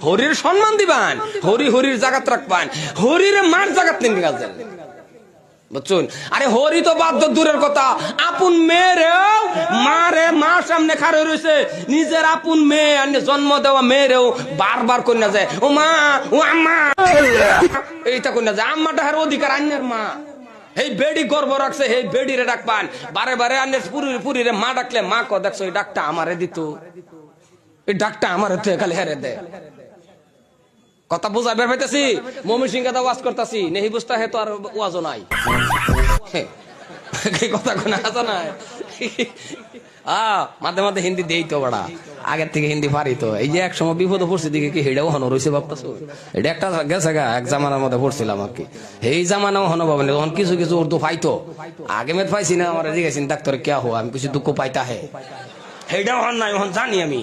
হরির সম্মান দিবান, হরি হরির জাগাত রাখবান, হরির মার জাগাত নিয়ে গেছেন, বুঝছেন? আরে হরি তো বাধ্য দূরের কথা, আপন মেয়েরেও মারে মা সামনে খাড়ে রয়েছে, নিজের আপন মেয়ে জন্ম দেওয়া মেয়েরেও বারবার কন্যা যায় ও মা ও আম্মা, এইটা কন্যা যায় আম্মাটা হার অধিকার আন্যের মা। এই বেডি গর্ব রাখছে, এই বেডিরে ডাকবান, বারে বারে আন্যের পুরীরে মা ডাকলে মা ক দেখছো এই ডাকটা আমারে দিত, এই ডাকটা আমার খালি হেরে দে। কথা বুঝা বের পাইতেছি, মমিন সিং কথা ওয়াজ করতেছি, নেহি বুঝতা হে তো আর ওয়াজও নাই, কথা কোন আসা নাই। মাঝে মাঝে হিন্দি দেই তো বড়া, আগের থেকে হিন্দি পারি তো। এই যে এক সময় বিপদ পড়ছে দিকে কি হেডাও হনো রয়েছে ভাবতেছো, এটা একটা গেছে গা, এক জামানার মধ্যে পড়ছিলাম আর কি, এই জামানাও হনো পাবেন তখন কিছু কিছু উর্দু পাইতো, আগে মেদ পাইছি না, আমার জিজ্ঞাসা ডাক্তার কে হো, আমি কিছু দুঃখ পাইতা হে, হেডাও হন নাই, জানি আমি।